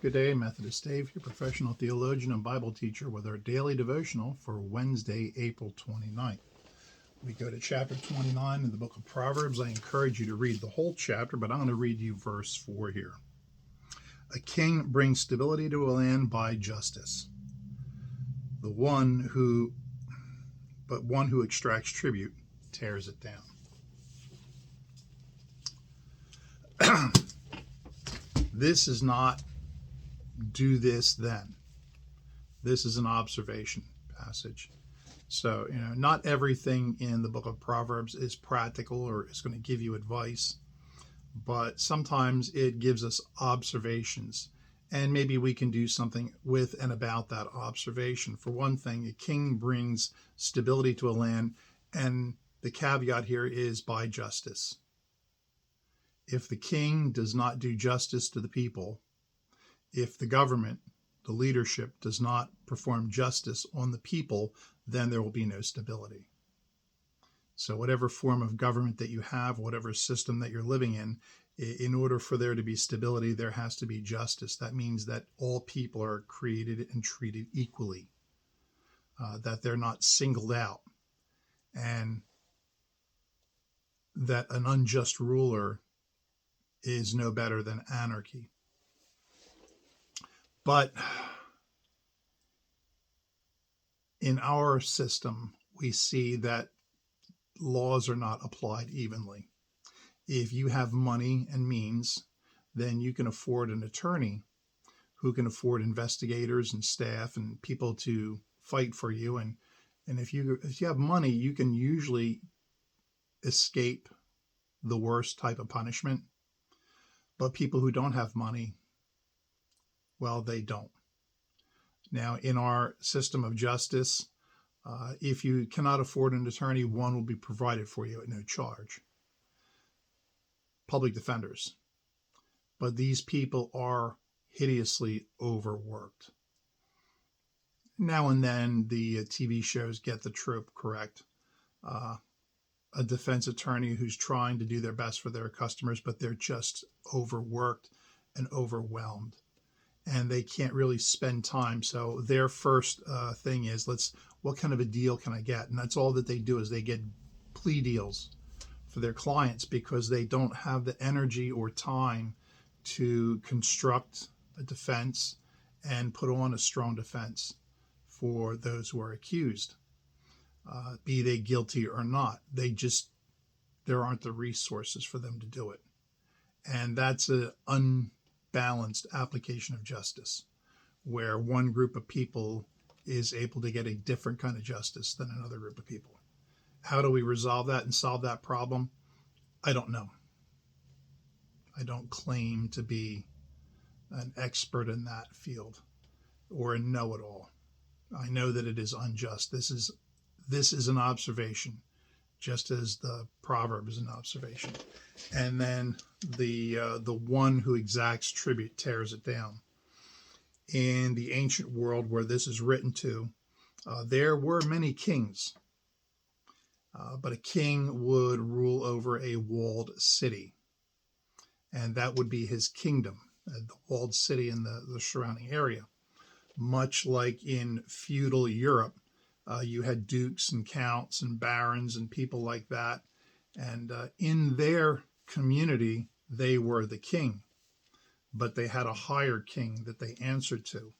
Good day, Methodist Dave, your professional theologian and Bible teacher with our daily devotional for Wednesday, April 29th. We go to chapter 29 in the book of Proverbs. I encourage you to read the whole chapter, but I'm going to read you verse 4 here. A king brings stability to a land by justice. One who extracts tribute tears it down. This is not do this then. This is an observation passage. So, not everything in the book of Proverbs is practical or is going to give you advice, but sometimes it gives us observations, and maybe we can do something with and about that observation. For one thing, a king brings stability to a land, and the caveat here is by justice. If the king does not do justice to the people, if the government, the leadership, does not perform justice on the people, then there will be no stability. So whatever form of government that you have, whatever system that you're living in order for there to be stability, there has to be justice. That means that all people are created and treated equally, that they're not singled out, and that an unjust ruler is no better than anarchy. But in our system, we see that laws are not applied evenly. If you have money and means, then you can afford an attorney who can afford investigators and staff and people to fight for you. And if you have money, you can usually escape the worst type of punishment. But people who don't have money, well, they don't. Now, in our system of justice, if you cannot afford an attorney, one will be provided for you at no charge. Public defenders. But these people are hideously overworked. Now and then, the TV shows get the trope correct. A defense attorney who's trying to do their best for their customers, but they're just overworked and overwhelmed. And they can't really spend time. So their first thing is, what kind of a deal can I get? And that's all that they do is they get plea deals for their clients because they don't have the energy or time to construct a defense and put on a strong defense for those who are accused, be they guilty or not. There aren't the resources for them to do it. And that's an unbalanced application of justice, where one group of people is able to get a different kind of justice than another group of people. How do we resolve that and solve that problem? I don't know. I don't claim to be an expert in that field or a know-it-all. I know that it is unjust. This is an observation, just as the proverb is an observation. And then the one who exacts tribute tears it down. In the ancient world where this is written to, there were many kings, but a king would rule over a walled city, and that would be his kingdom, the walled city in the surrounding area. Much like in feudal Europe, you had dukes and counts and barons and people like that, and in their community, they were the king, but they had a higher king that they answered to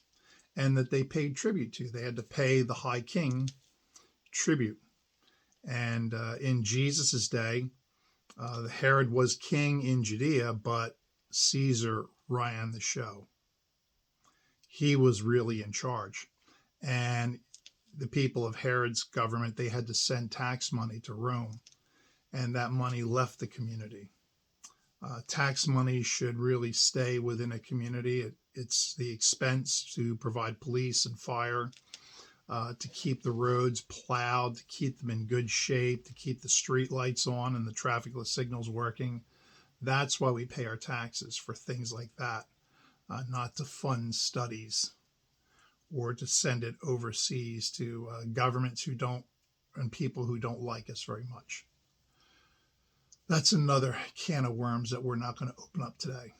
and that they paid tribute to. They had to pay the high king tribute. And in Jesus's day, Herod was king in Judea, but Caesar ran the show. He was really in charge. And the people of Herod's government, they had to send tax money to Rome, and that money left the community. Tax money should really stay within a community. It's the expense to provide police and fire, to keep the roads plowed, to keep them in good shape, to keep the street lights on and the traffic signals working. That's why we pay our taxes, for things like that, not to fund studies or to send it overseas to governments and people who don't like us very much. That's another can of worms that we're not going to open up today.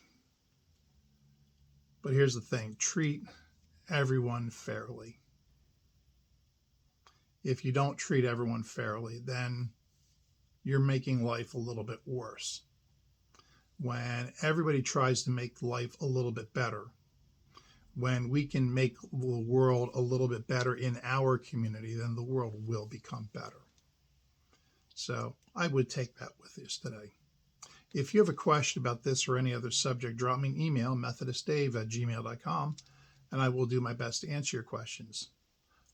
But here's the thing, treat everyone fairly. If you don't treat everyone fairly, then you're making life a little bit worse. When everybody tries to make life a little bit better, when we can make the world a little bit better in our community, then the world will become better. So I would take that with us today. If you have a question about this or any other subject, drop me an email, methodistdave@gmail.com, and I will do my best to answer your questions.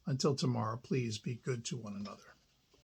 Until tomorrow, please be good to one another.